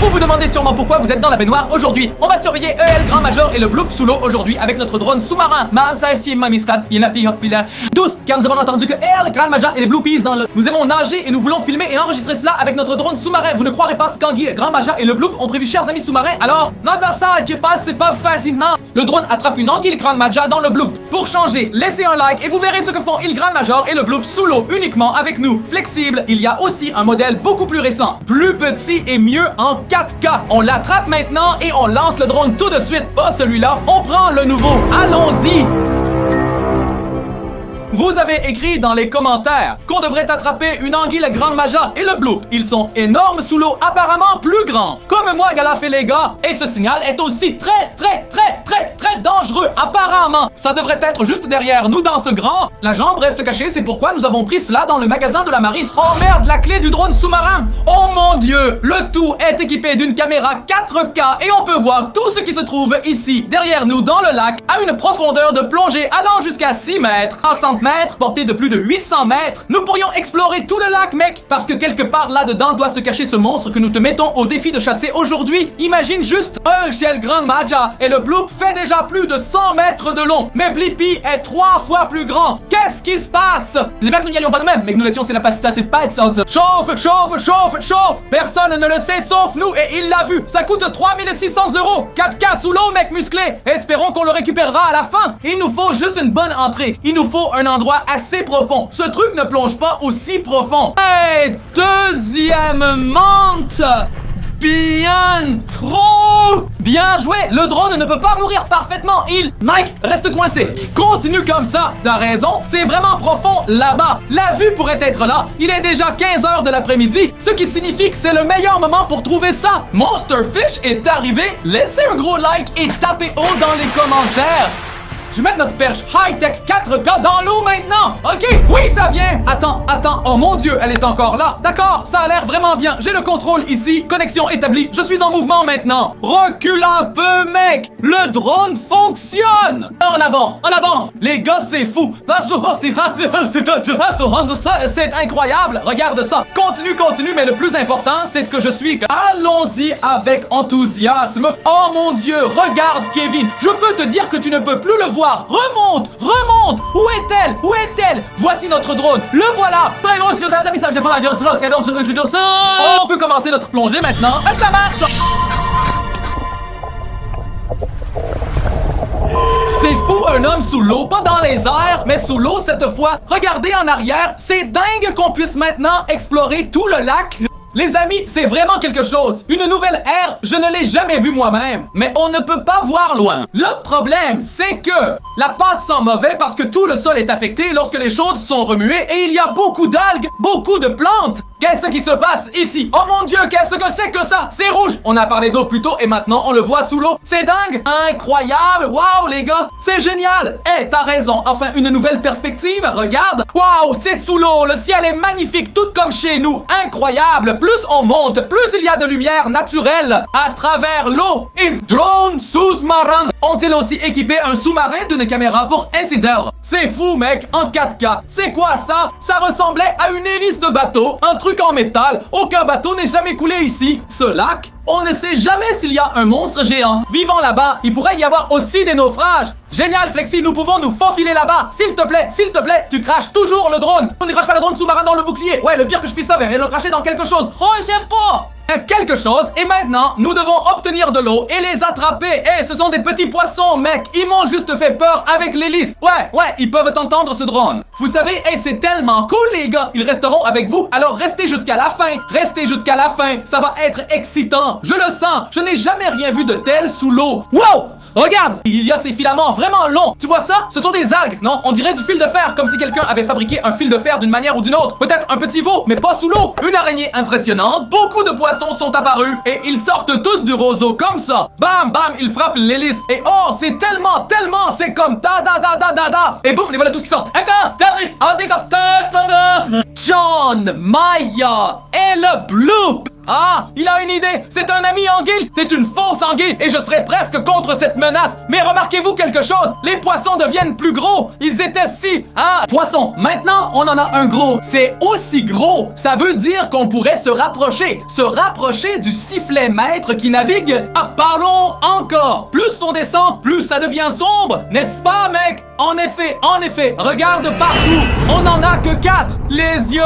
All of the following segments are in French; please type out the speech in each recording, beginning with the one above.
Vous vous demandez sûrement pourquoi vous êtes dans la baignoire aujourd'hui. On va surveiller EL Grand Major et le Bloop sous l'eau aujourd'hui avec notre drone sous-marin. Douce, car nous avons entendu que EL Grand Major et les Bloopies dans le... Nous aimons nager et nous voulons filmer et enregistrer cela avec notre drone sous-marin. Vous ne croirez pas ce qu'Anguille, Grand Major et le Bloop ont prévu, chers amis sous-marins. Alors, ça qui passe, c'est pas facile, non. Le drone attrape une Anguille Grand Major dans le Bloop. Pour changer, laissez un like et vous verrez ce que font Il Grand Major et le Bloop sous l'eau uniquement avec nous. Flexible, il y a aussi un modèle beaucoup plus récent, plus petit et mieux en 4K. On l'attrape maintenant et on lance le drone tout de suite. Pas celui-là, on prend le nouveau. Allons-y! Vous avez écrit dans les commentaires qu'on devrait attraper une anguille Grand Major et le Bloop. Ils sont énormes sous l'eau, apparemment plus grands. Comme moi, Galafé les gars. Et ce signal est aussi très dangereux, apparemment. Ça devrait être juste derrière nous dans ce grand. La jambe reste cachée, c'est pourquoi nous avons pris cela dans le magasin de la marine. Oh merde, la clé du drone sous-marin. Oh mon dieu, le tout est équipé d'une caméra 4K et on peut voir tout ce qui se trouve ici, derrière nous dans le lac, à une profondeur de plongée allant jusqu'à 6 mètres, 60 mètres, portée de plus de 800 mètres. Nous pourrions explorer tout le lac, mec, parce que quelque part là-dedans doit se cacher ce monstre que nous te mettons au défi de chasser aujourd'hui. Imagine juste un Shell Grand Major et le Bloop fait déjà plus de 100 mètres de long, mais Blippi est 3 fois plus grand. Qu'est-ce qui se passe? C'est bien que nous n'y allions pas de même, mais que nous laissions la pasta, c'est pas ça. Chauffe! Personne ne le sait sauf nous et il l'a vu. Ça coûte 3600 €. 4K sous l'eau, mec musclé. Espérons qu'on le récupérera à la fin. Il nous faut juste une bonne entrée. Il nous faut un endroit assez profond. Ce truc ne plonge pas aussi profond. Et deuxièmement, bien trop! Bien joué! Le drone ne peut pas mourir parfaitement. Mike, reste coincé. Continue comme ça. T'as raison, c'est vraiment profond là-bas. La vue pourrait être là. Il est déjà 15 h de l'après-midi, ce qui signifie que c'est le meilleur moment pour trouver ça. Monsterfish est arrivé. Laissez un gros like et tapez haut dans les commentaires. Je vais mettre notre perche high-tech 4K dans l'eau maintenant. OK? Oui, ça vient. Attends. Oh mon dieu, elle est encore là. D'accord, ça a l'air vraiment bien. J'ai le contrôle ici. Connexion établie. Je suis en mouvement maintenant. Recule un peu, mec. Le drone fonctionne. En avant. Les gars, c'est fou. C'est incroyable. Regarde ça. Continue, mais le plus important, c'est que je suis... Allons-y avec enthousiasme. Oh mon dieu, regarde, Kevin. Je peux te dire que tu ne peux plus le voir. Remonte! Où est-elle? Voici notre drone. Le voilà. On peut commencer notre plongée maintenant. Ça marche! C'est fou, un homme sous l'eau, pas dans les airs, mais sous l'eau cette fois. Regardez en arrière. C'est dingue qu'on puisse maintenant explorer tout le lac. Les amis, c'est vraiment quelque chose. Une nouvelle ère, je ne l'ai jamais vue moi-même. Mais on ne peut pas voir loin. Le problème, c'est que la pâte sent mauvais parce que tout le sol est affecté lorsque les choses sont remuées et il y a beaucoup d'algues, beaucoup de plantes. Qu'est-ce qui se passe ici? Oh mon dieu, qu'est-ce que c'est que ça? C'est rouge. On a parlé d'eau plus tôt et maintenant on le voit sous l'eau. C'est dingue. Incroyable. Waouh les gars, c'est génial. T'as raison. Enfin, une nouvelle perspective. Regarde. Waouh, c'est sous l'eau. Le ciel est magnifique, tout comme chez nous. Incroyable. Plus on monte, plus il y a de lumière naturelle à travers l'eau. Et drone sous-marin. Ont-ils aussi équipé un sous-marin d'une caméra pour ainsi dire? C'est fou, mec, en 4K. C'est quoi ça? Ça ressemblait à une hélice de bateau, un truc en métal. Aucun bateau n'est jamais coulé ici. Ce lac, on ne sait jamais s'il y a un monstre géant vivant là-bas. Il pourrait y avoir aussi des naufrages. Génial, Flexi, nous pouvons nous faufiler là-bas. S'il te plaît, tu craches toujours le drone. On ne crache pas le drone sous-marin dans le bouclier. Ouais, le pire que je puisse savoir, et le cracher dans quelque chose. Oh, j'aime pas. Quelque chose, et maintenant, nous devons obtenir de l'eau et les attraper. Ce sont des petits poissons, mec. Ils m'ont juste fait peur avec l'hélice. Ouais, ils peuvent entendre ce drone. Vous savez, c'est tellement cool, les gars. Ils resteront avec vous, alors restez jusqu'à la fin. Ça va être excitant. Je le sens. Je n'ai jamais rien vu de tel sous l'eau. Wow! Regarde! Il y a ces filaments vraiment longs. Tu vois ça? Ce sont des algues. Non, on dirait du fil de fer, comme si quelqu'un avait fabriqué un fil de fer d'une manière ou d'une autre. Peut-être un petit veau, mais pas sous l'eau. Une araignée impressionnante. Beaucoup de poissons sont apparus. Et ils sortent tous du roseau, comme ça. Bam, bam, ils frappent l'hélice. Et oh, c'est tellement, c'est comme ta. Et boum, les voilà tous qui sortent. John, Maya et le Bloop. Ah, il a une idée. C'est un ami anguille. C'est une fausse anguille et je serais presque contre cette menace. Mais remarquez-vous quelque chose? Les poissons deviennent plus gros. Ils étaient si... Ah, poisson. Maintenant, on en a un gros. C'est aussi gros. Ça veut dire qu'on pourrait se rapprocher. Se rapprocher du sifflet maître qui navigue. Ah, parlons encore. Plus on descend, plus ça devient sombre. N'est-ce pas, mec? En effet, regarde partout. On n'en a que 4. Les yeux.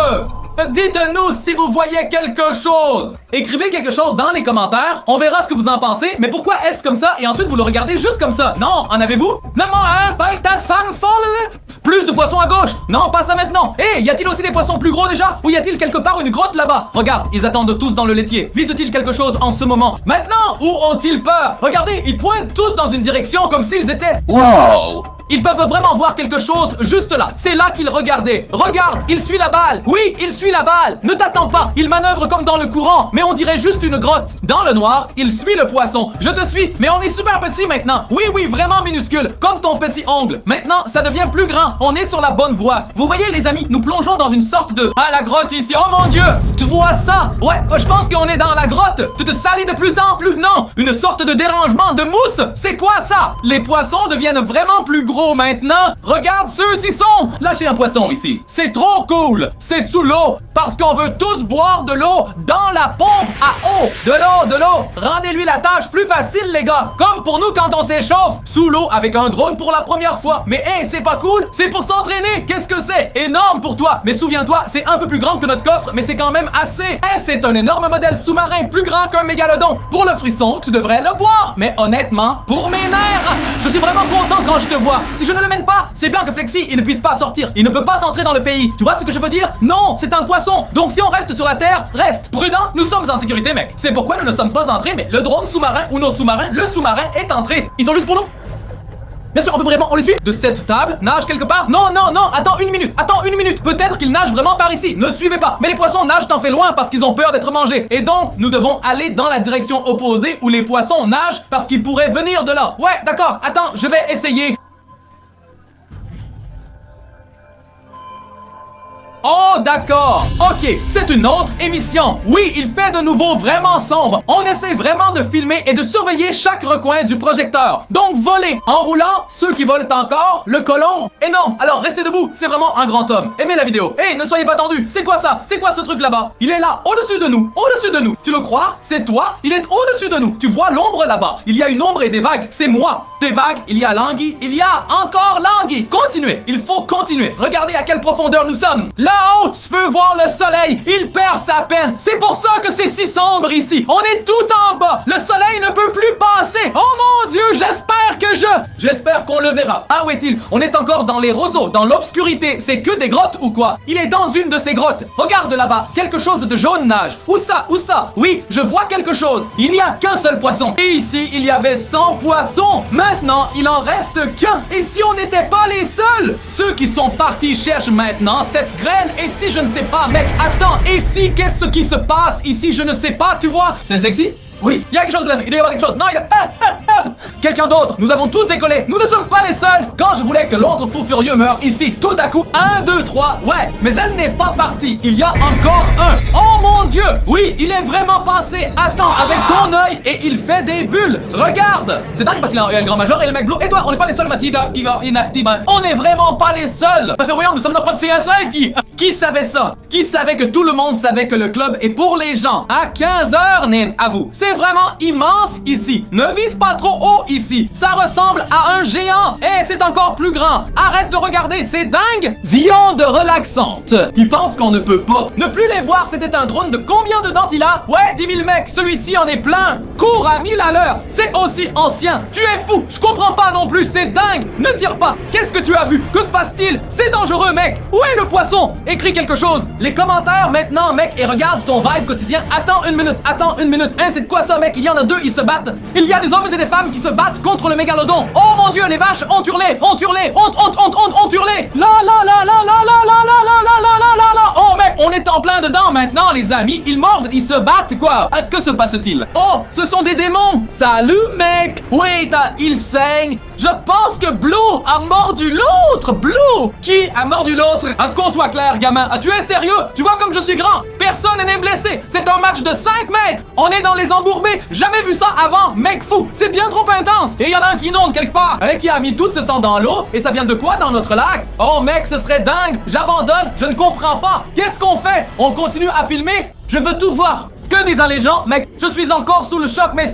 Dites-nous si vous voyez quelque chose. Écrivez quelque chose dans les commentaires. On verra ce que vous en pensez. Mais pourquoi est-ce comme ça et ensuite vous le regardez juste comme ça? Non, en avez-vous? Plus de poissons à gauche. Non, pas ça maintenant. Hé, y a-t-il aussi des poissons plus gros déjà? Ou y a-t-il quelque part une grotte là-bas? Regarde, ils attendent tous dans le laitier. Visent-ils quelque chose en ce moment? Maintenant, où ont-ils peur? Regardez, ils pointent tous dans une direction comme s'ils étaient... Wow! Ils peuvent vraiment voir quelque chose juste là. C'est là qu'ils regardaient. Regarde, il suit la balle. Oui, il suit la balle. Ne t'attends pas. Il manœuvre comme dans le courant, mais on dirait juste une grotte. Dans le noir, il suit le poisson. Je te suis, mais on est super petit maintenant. Oui, vraiment minuscule, comme ton petit ongle. Maintenant, ça devient plus grand. On est sur la bonne voie. Vous voyez, les amis, nous plongeons dans une sorte de... Ah, la grotte ici. Oh mon Dieu. Tu vois ça? Ouais, je pense qu'on est dans la grotte. Tu te salis de plus en plus. Non, une sorte de dérangement de mousse. C'est quoi ça? Les poissons deviennent vraiment plus gros maintenant. Regarde ceux-ci sont. Lâchez un poisson ici. C'est trop cool. C'est sous l'eau parce qu'on veut tous boire de l'eau dans la pompe à eau. De l'eau. Rendez-lui la tâche plus facile, les gars. Comme pour nous quand on s'échauffe. Sous l'eau avec un drone pour la première fois. Mais hey, c'est pas cool. C'est pour s'entraîner. Qu'est-ce que c'est? Énorme pour toi. Mais souviens-toi, c'est un peu plus grand que notre coffre, mais c'est quand même assez. C'est un énorme modèle sous-marin plus grand qu'un mégalodon. Pour le frisson, tu devrais le boire. Mais honnêtement, pour mes nerfs, je suis vraiment content quand je te vois. Si je ne le mène pas, c'est bien que Flexi, il ne puisse pas sortir. Il ne peut pas s'entrer dans le pays. Tu vois ce que je veux dire? Non, c'est un poisson. Donc si on reste sur la terre, reste prudent. Nous sommes en sécurité, mec. C'est pourquoi nous ne sommes pas entrés, mais le drone sous-marin ou nos sous-marins, le sous-marin est entré. Ils sont juste pour nous. Bien sûr, on peut vraiment, on les suit. De cette table, nage quelque part. Non, attends une minute. Peut-être qu'ils nagent vraiment par ici. Ne suivez pas. Mais les poissons nagent t'en fais loin parce qu'ils ont peur d'être mangés. Et donc, nous devons aller dans la direction opposée où les poissons nagent parce qu'ils pourraient venir de là. Ouais, d'accord. Attends, je vais essayer. Oh, d'accord. Ok, c'est une autre émission. Oui, il fait de nouveau vraiment sombre. On essaie vraiment de filmer et de surveiller chaque recoin du projecteur. Donc, voler. En roulant, ceux qui volent encore, le colon. Et non, alors restez debout. C'est vraiment un grand homme. Aimez la vidéo. Hey, ne soyez pas tendus. C'est quoi ça? C'est quoi ce truc là-bas? Il est là, au-dessus de nous. Au-dessus de nous. Tu le crois? C'est toi? Il est au-dessus de nous. Tu vois l'ombre là-bas. Il y a une ombre et des vagues. C'est moi. Des vagues, il y a l'anguille. Il y a encore l'anguille. Continuez. Il faut continuer. Regardez à quelle profondeur nous sommes. Là-haut, tu peux voir le soleil. Il perd sa peine. C'est pour ça que c'est si sombre ici. On est tout en bas. Le soleil ne peut plus passer. Oh mon Dieu, J'espère qu'on le verra. Ah, où est-il? On est encore dans les roseaux, dans l'obscurité. C'est que des grottes ou quoi? Il est dans une de ces grottes. Regarde là-bas. Quelque chose de jaune nage. Où ça? Oui, je vois quelque chose. Il n'y a qu'un seul poisson. Et ici, il y avait 100 poissons. Maintenant, il en reste qu'un. Et si on n'était pas les seuls? Ceux qui sont partis cherchent maintenant cette graine. Et si je ne sais pas, mec, attends. Et si, qu'est-ce qui se passe ici? Je ne sais pas, tu vois? C'est sexy? Oui, il y a quelque chose là, il doit y avoir quelque chose. Non, il y a... Quelqu'un d'autre. Nous avons tous décollé. Nous ne sommes pas les seuls. Quand je voulais que l'autre fou furieux meure ici, tout à coup, 1, 2, 3, ouais. Mais elle n'est pas partie. Il y a encore un. Oh mon Dieu. Oui, il est vraiment passé. Attends, avec ton œil. Et il fait des bulles. Regarde. C'est dingue parce qu'il y a le grand major et le mec bleu. Et toi, on n'est pas les seuls, Mathilda. On n'est vraiment pas les seuls. Parce que voyons, nous sommes dans pas de CSI. Qui savait ça? Qui savait que tout le monde savait que le club est pour les gens? À 15h, Nin, à vous. C'est vraiment immense ici. Ne vise pas trop haut ici. Ça ressemble à un géant. Et c'est encore plus grand. Arrête de regarder, c'est dingue. Viande relaxante. Tu penses qu'on ne peut pas ne plus les voir? C'était un drone de combien de dents il a? Ouais, 10 000 mecs. Celui-ci en est plein. Cours à 1000 à l'heure. C'est aussi ancien. Tu es fou. Je comprends pas non plus. C'est dingue. Ne tire pas. Qu'est-ce que tu as vu? Que se passe-t-il? C'est dangereux, mec. Où est le poisson? Écris quelque chose. Les commentaires maintenant, mec. Et regarde ton vibe quotidien. Attends une minute. Hein, c'est de quoi ça, mec? Il y en a deux, ils se battent. Il y a des hommes et des femmes qui se battent contre le mégalodon. Oh mon Dieu, les vaches ont hurlé. Ont hurlé. Ont hurlé. La. Oh mec, On est en plein dedans maintenant, les amis. Ils mordent, ils se battent, quoi. Que se passe-t-il? Oh, ce sont des démons. Salut, mec. Wait, ils saignent. Je pense que Blue a mordu l'autre. Blue? Qui a mordu l'autre? Qu'on soit clair, gamin. Tu es sérieux? Tu vois comme je suis grand. Personne n'est blessé. C'est un match de 5 mètres. On est dans les embourbés. Jamais vu ça avant. Mec fou. C'est bien trop intense. Et il y en a un qui inonde quelque part. Qui a mis tout ce sang dans l'eau. Et ça vient de quoi dans notre lac? Oh, mec, ce serait dingue. J'abandonne. Je ne comprends pas. Qu'est-ce qu'on fait? On continue à filmer? Je veux tout voir. Que disent les gens? Mec, je suis encore sous le choc, mais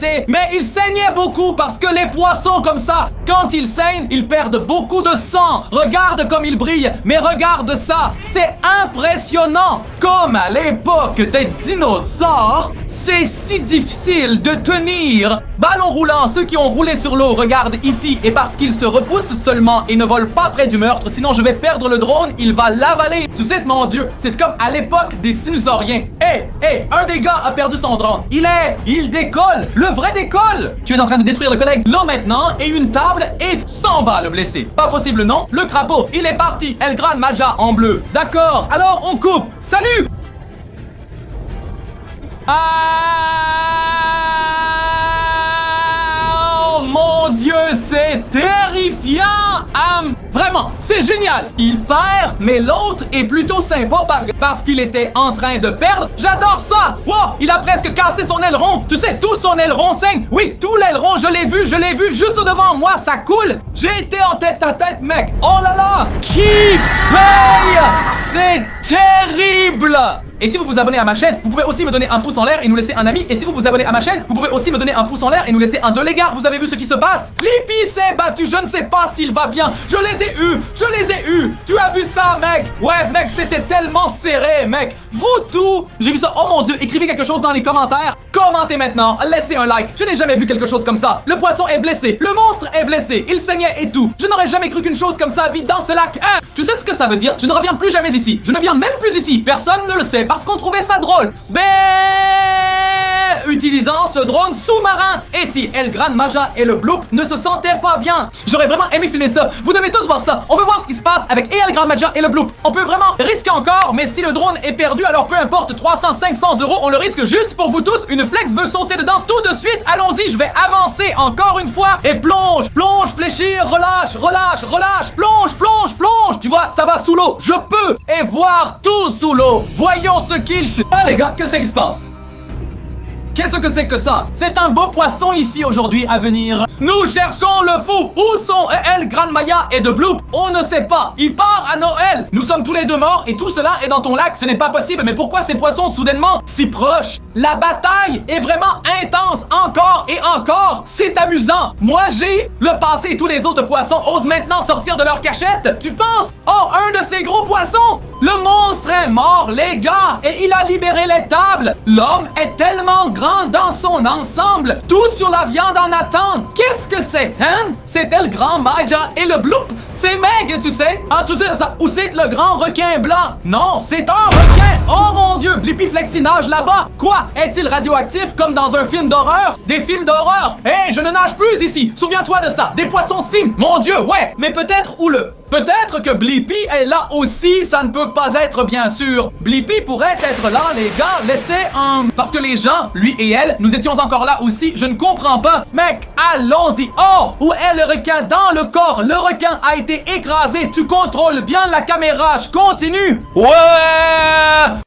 il saignait beaucoup parce que les poissons comme ça, quand ils saignent, ils perdent beaucoup de sang. Regarde comme ils brillent, mais regarde ça. C'est impressionnant. Comme à l'époque des dinosaures, c'est si difficile de tenir. Ballon roulant, ceux qui ont roulé sur l'eau, regardent ici. Et parce qu'ils se repoussent seulement et ne volent pas près du meurtre, sinon je vais perdre le drone, il va l'avaler. Tu sais, mon Dieu, c'est comme à l'époque des dinosauriens. Un des gars a perdu son drone. Il décolle. Le vrai décolle. Tu es en train de détruire le connect là maintenant et une table et s'en va le blessé. Pas possible, non? Le crapaud, il est parti. El Gran Maja en bleu. D'accord, alors on coupe. Salut! Oh mon Dieu, c'est terrifiant! Vraiment, c'est génial! Il perd, mais l'autre est plutôt sympa parce qu'il était en train de perdre. J'adore ça! Wow! Il a presque cassé son aileron! Tu sais, tout son aileron saigne! Oui, tout l'aileron, je l'ai vu, juste devant moi, ça coule! J'ai été en tête à tête, mec! Oh là là! Qui paye? C'est terrible! Et si vous vous abonnez à ma chaîne, vous pouvez aussi me donner un pouce en l'air et nous laisser un ami. Et si vous vous abonnez à ma chaîne, vous pouvez aussi me donner un pouce en l'air et nous laisser un 2 les gars. Vous avez vu ce qui se passe? Blippi s'est battu, je ne sais pas s'il va bien. Je les ai eus. Tu as vu ça, mec? Ouais, mec, c'était tellement serré, mec. Vous tout. J'ai vu ça. Oh mon Dieu, écrivez quelque chose dans les commentaires. Commentez maintenant, laissez un like. Je n'ai jamais vu quelque chose comme ça. Le poisson est blessé, le monstre est blessé, il saignait et tout. Je n'aurais jamais cru qu'une chose comme ça vit dans ce lac. Tu sais ce que ça veut dire? Je ne reviens plus jamais ici. Je ne viens même plus ici. Personne ne le sait parce qu'on trouvait ça drôle. Utilisant ce drone sous-marin. Et si El Gran Maja et le Bloop ne se sentaient pas bien? J'aurais vraiment aimé filmer ça. Vous devez tous voir ça. On veut voir ce qui se passe avec El Gran Maja et le Bloop. On peut vraiment risquer encore, mais si le drone est perdu, alors peu importe, 300, 500 euros, on le risque juste pour vous tous. Une flex veut sauter dedans tout de suite. Allons-y, je vais avancer encore une fois. Et plonge, fléchir, relâche, plonge. Tu vois, ça va sous l'eau. Je peux et voir tout sous l'eau. Voyons ce qu'il... Ah les gars, qu'est-ce qui se passe? Qu'est-ce que c'est que ça? C'est un beau poisson ici aujourd'hui à venir. Nous cherchons le fou. Où sont El Gran Maja et de Bloop? On ne sait pas. Il part à Noël. Nous sommes tous les deux morts et tout cela est dans ton lac. Ce n'est pas possible. Mais pourquoi ces poissons soudainement si proches? La bataille est vraiment intense encore et encore. C'est amusant. Moi j'ai le passé et tous les autres poissons osent maintenant sortir de leur cachette. Tu penses? Oh, un de ces gros poissons. Le monstre est mort, les gars, et il a libéré les tables. L'homme est tellement grand dans son ensemble. Tout sur la viande en attend. Qu'est-ce que c'est, hein? C'est El Gran Maja et le Bloop. C'est Meg, tu sais. Ah, tu sais ça? Où c'est le grand requin blanc? Non, c'est un requin. Oh mon Dieu, Blippi Flexi nage là-bas. Quoi? Est-il radioactif comme dans un film d'horreur? Des films d'horreur? Hé, je ne nage plus ici. Souviens-toi de ça. Des poissons cimes. Mon Dieu, ouais. Mais peut-être peut-être que Blippi est là aussi, ça ne peut pas être bien sûr. Blippi pourrait être là, les gars, laissez un... Parce que les gens, lui et elle, nous étions encore là aussi, je ne comprends pas. Mec, allons-y. Oh, où est le requin dans le corps? Le requin a été écrasé, tu contrôles bien la caméra, je continue. Ouais.